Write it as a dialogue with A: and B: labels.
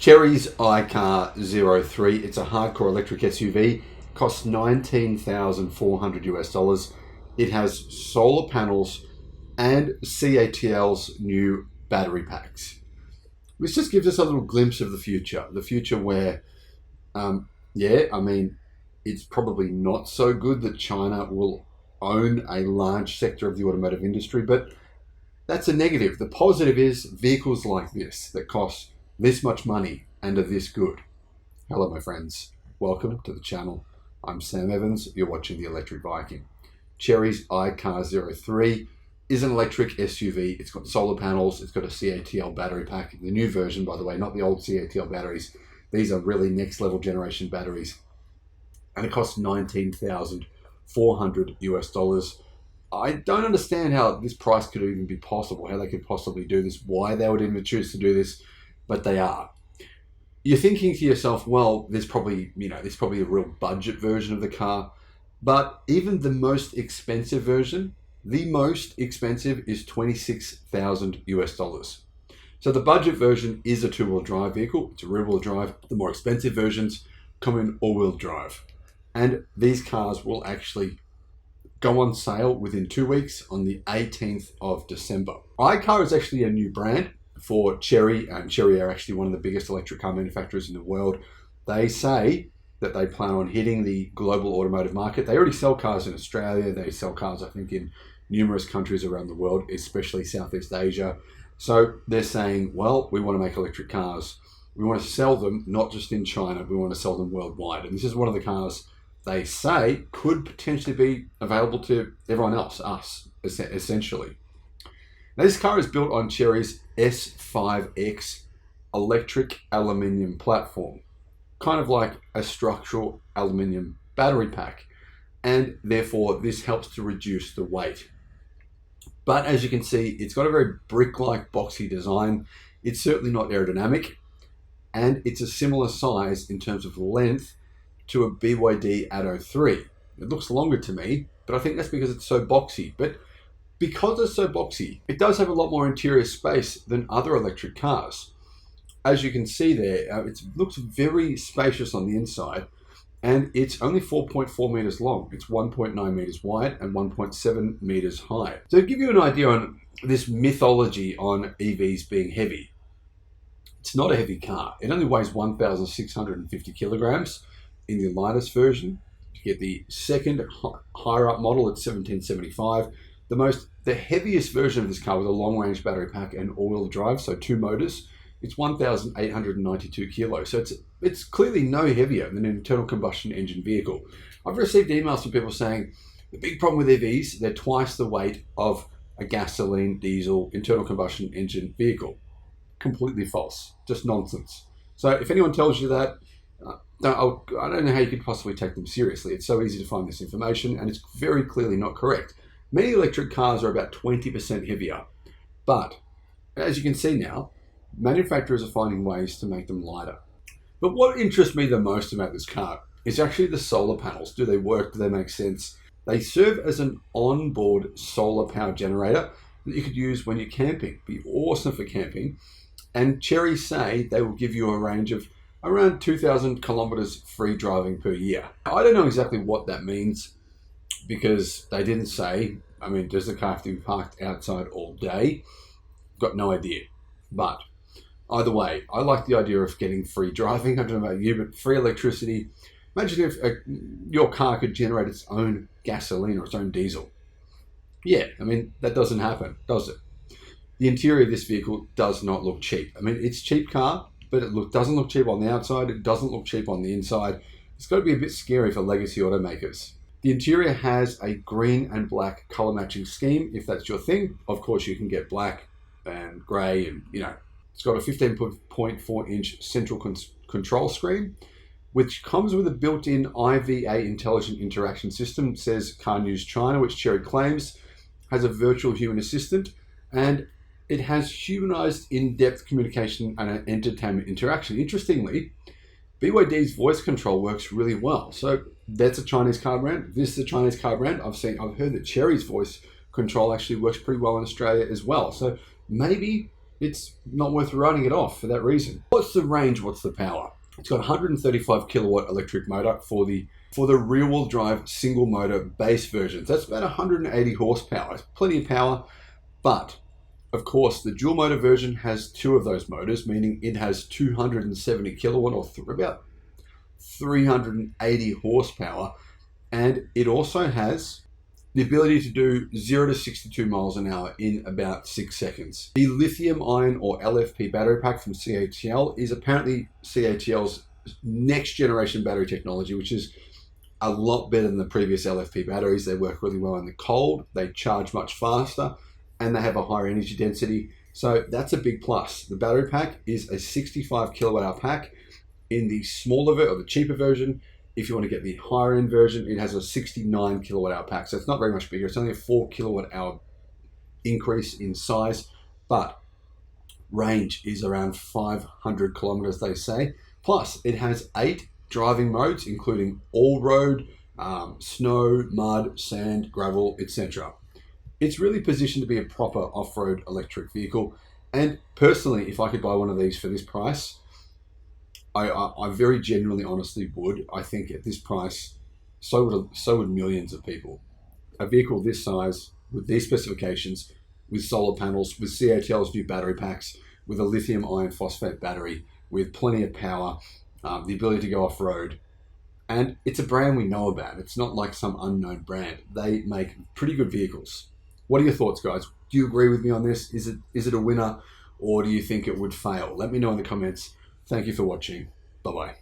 A: Chery's iCar 03. It's a hardcore electric SUV. Costs $19,400 US. It has solar panels and CATL's new battery packs. This just gives us a little glimpse of the future. The future where, it's probably not so good that China will own a large sector of the automotive industry, but that's a negative. The positive is vehicles like this that cost this much money and are this good. Hello, my friends. Welcome to the channel. I'm Sam Evans. You're watching the Electric Viking. Chery's iCar 03 is an electric SUV. It's got solar panels. It's got a CATL battery pack. The new version, by the way, not the old CATL batteries. These are really next level generation batteries. And it costs $19,400 US. I don't understand how this price could even be possible, how they could possibly do this, why they would even choose to do this, but they are. You're thinking to yourself, well, there's probably a real budget version of the car, but even the most expensive version, the most expensive is $26,000 US. So the budget version is a two-wheel drive vehicle. It's a rear-wheel drive. The more expensive versions come in all-wheel drive. And these cars will actually go on sale within 2 weeks on the 18th of December. iCar is actually a new brand for Chery, and Chery are actually one of the biggest electric car manufacturers in the world. They say that they plan on hitting the global automotive market. They already sell cars in Australia. They sell cars, I think, in numerous countries around the world, especially Southeast Asia. So they're saying, well, we want to make electric cars. We want to sell them not just in China, we want to sell them worldwide. And this is one of the cars they say could potentially be available to everyone else, us, essentially. Now, this car is built on Chery's S5X electric aluminium platform, kind of like a structural aluminium battery pack, and therefore this helps to reduce the weight. But as you can see, it's got a very brick-like boxy design. It's certainly not aerodynamic, and it's a similar size in terms of length to a BYD Atto 3. It looks longer to me, but I think that's because it's so boxy. But because it's so boxy, it does have a lot more interior space than other electric cars. As you can see there, it looks very spacious on the inside, and it's only 4.4 meters long. It's 1.9 meters wide and 1.7 meters high. So to give you an idea on this mythology on EVs being heavy, it's not a heavy car. It only weighs 1,650 kilograms in the lightest version. You get the second higher up model at 1,775. The heaviest version of this car with a long range battery pack and all-wheel drive, so two motors, it's 1,892 kilos. So it's clearly no heavier than an internal combustion engine vehicle. I've received emails from people saying the big problem with EVs, they're twice the weight of a gasoline, diesel, internal combustion engine vehicle. Completely false, just nonsense. So if anyone tells you that, I don't know how you could possibly take them seriously. It's so easy to find this information, and it's very clearly not correct. Many electric cars are about 20% heavier, but as you can see now, manufacturers are finding ways to make them lighter. But what interests me the most about this car is actually the solar panels. Do they work? Do they make sense? They serve as an onboard solar power generator that you could use when you're camping. Be awesome for camping. And Chery say they will give you a range of around 2,000 kilometers free driving per year. I don't know exactly what that means because they didn't say. I mean, does the car have to be parked outside all day? Got no idea. But either way, I like the idea of getting free driving. I don't know about you, but free electricity. Imagine if your car could generate its own gasoline or its own diesel. Yeah, I mean, that doesn't happen, does it? The interior of this vehicle does not look cheap. I mean, it's a cheap car, but it doesn't look cheap on the outside. It doesn't look cheap on the inside. It's got to be a bit scary for legacy automakers. The interior has a green and black color matching scheme. If that's your thing, of course you can get black and gray, and it's got a 15.4 inch central control screen, which comes with a built-in IVA intelligent interaction system. It says Car News China, which Chery claims has a virtual human assistant, and it has humanized in-depth communication and an entertainment interaction. Interestingly, BYD's voice control works really well. So that's a Chinese car brand. This is a Chinese car brand. I've heard that Chery's voice control actually works pretty well in Australia as well. So maybe it's not worth running it off for that reason. What's the range? What's the power? It's got 135 kilowatt electric motor for the rear-wheel drive single motor base version. That's about 180 horsepower. It's plenty of power, but of course the dual motor version has two of those motors, meaning it has 270 kilowatt or about 380 horsepower, and it also has the ability to do 0 to 62 miles an hour in about 6 seconds. The lithium ion or LFP battery pack from CATL is apparently CATL's next generation battery technology, which is a lot better than the previous LFP batteries. They work really well in the cold, they charge much faster, and they have a higher energy density. So that's a big plus. The battery pack is a 65 kilowatt hour pack. In the smaller or the cheaper version, if you want to get the higher end version, it has a 69 kilowatt hour pack. So it's not very much bigger. It's only a 4 kilowatt hour increase in size, but range is around 500 kilometers, they say. Plus, it has 8 driving modes, including all road, snow, mud, sand, gravel, etc. It's really positioned to be a proper off-road electric vehicle. And personally, if I could buy one of these for this price, I very genuinely, honestly would. I think at this price, so would millions of people. A vehicle this size, with these specifications, with solar panels, with CATL's new battery packs, with a lithium iron phosphate battery, with plenty of power, the ability to go off-road. And it's a brand we know about. It's not like some unknown brand. They make pretty good vehicles. What are your thoughts, guys? Do you agree with me on this? Is it a winner, or do you think it would fail? Let me know in the comments. Thank you for watching. Bye-bye.